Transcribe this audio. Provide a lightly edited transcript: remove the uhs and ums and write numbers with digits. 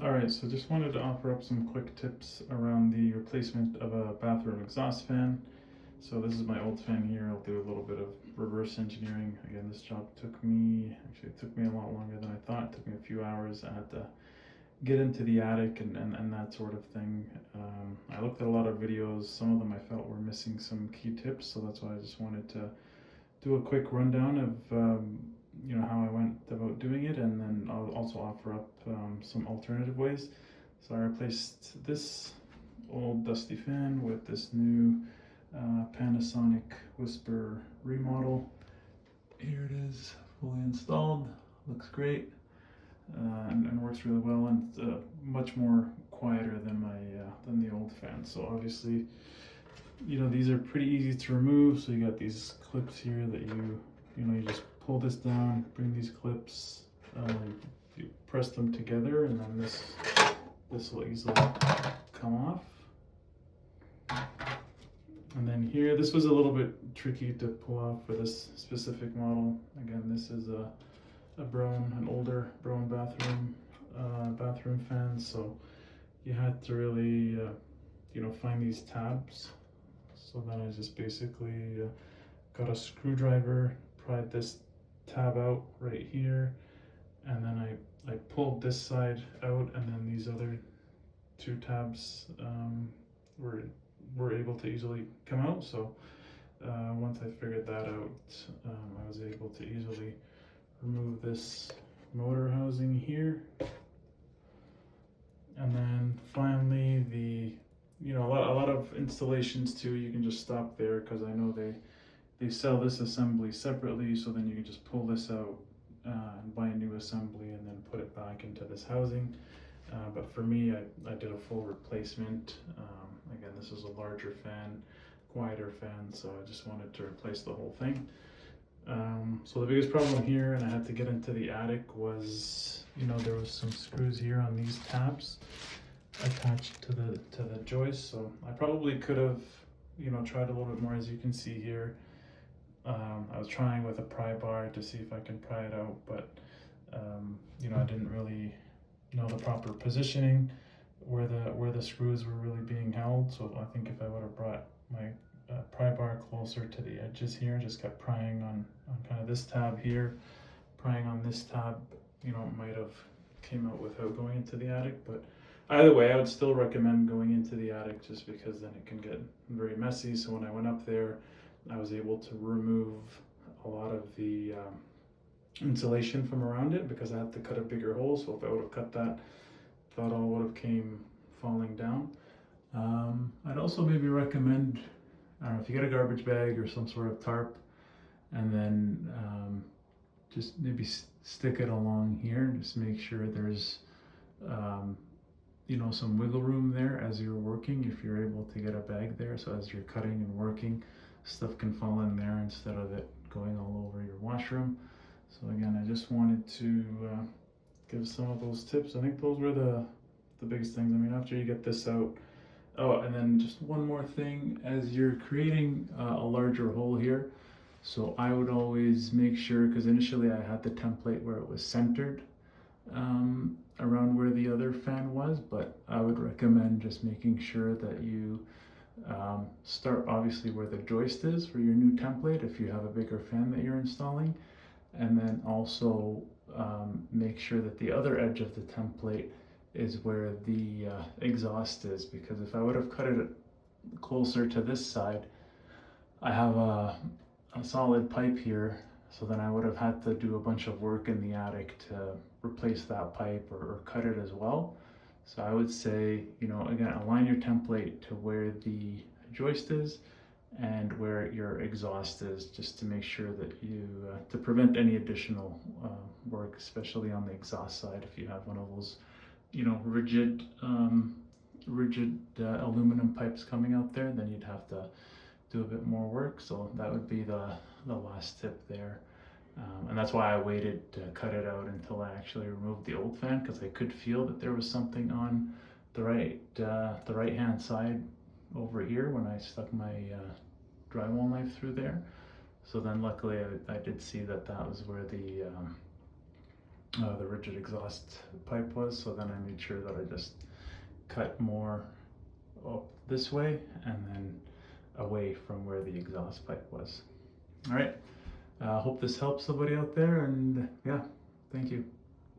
Alright, so just wanted to offer up some quick tips around the replacement of a bathroom exhaust fan. So this is my old fan here. I'll do a little bit of reverse engineering. Again, this job it took me a lot longer than I thought. It took me a few hours. I had to get into the attic and that sort of thing. I looked at a lot of videos. Some of them I felt were missing some key tips, so that's why I just wanted to do a quick rundown of how I went about doing it, and then I'll also offer up some alternative ways. So I replaced this old dusty fan with this new Panasonic Whisper remodel. Here it is, fully installed. Looks great and works really well, and much more quieter than than the old fan. So obviously, these are pretty easy to remove. So you got these clips here that you just pull this down, bring these clips, you press them together, and then this will easily come off. And then here, this was a little bit tricky to pull off for this specific model. Again, this is an older Brown bathroom fan, so you had to really find these tabs. So then I just basically got a screwdriver, pried this tab out right here, and then I pulled this side out, and then these other two tabs were able to easily come out. So once I figured that out, I was able to easily remove this motor housing here. And then finally, a lot of installations too, you can just stop there, because I know they sell this assembly separately, so then you can just pull this out and buy a new assembly and then put it back into this housing. But for me, I did a full replacement. Again, this is a larger fan, quieter fan, so I just wanted to replace the whole thing. So the biggest problem here, and I had to get into the attic, was there was some screws here on these tabs attached to the joist. So I probably could have tried a little bit more. As you can see here, I was trying with a pry bar to see if I can pry it out, but I didn't really know the proper positioning where the screws were really being held. So I think if I would have brought my pry bar closer to the edges here, just kept prying on kind of this tab here, prying on this tab, it might have came out without going into the attic. But either way, I would still recommend going into the attic, just because then it can get very messy. So when I went up there, I was able to remove a lot of the insulation from around it, because I had to cut a bigger hole. So if I would have cut that all would have came falling down. I'd also maybe recommend, I don't know, if you get a garbage bag or some sort of tarp, and then just maybe stick it along here. Just make sure there's some wiggle room there as you're working, if you're able to get a bag there. So as you're cutting and working, stuff can fall in there instead of it going all over your washroom. So again, I just wanted to give some of those tips. I think those were the biggest things. I mean, after you get this out, oh, and then just one more thing, as you're creating a larger hole here, so I would always make sure, because initially I had the template where it was centered around where the other fan was, but I would recommend just making sure that you start obviously where the joist is for your new template if you have a bigger fan that you're installing, and then also make sure that the other edge of the template is where the exhaust is, because if I would have cut it closer to this side, I have a solid pipe here, so then I would have had to do a bunch of work in the attic to replace that pipe or cut it as well. So I would say, again, align your template to where the joist is and where your exhaust is, just to make sure that you, to prevent any additional work, especially on the exhaust side. If you have one of those, rigid aluminum pipes coming out there, then you'd have to do a bit more work. So that would be the last tip there. And that's why I waited to cut it out until I actually removed the old fan, because I could feel that there was something on the right hand side over here when I stuck my drywall knife through there. So then luckily I did see that was where the rigid exhaust pipe was. So then I made sure that I just cut more up this way and then away from where the exhaust pipe was. All right, hope this helps somebody out there, and yeah, thank you.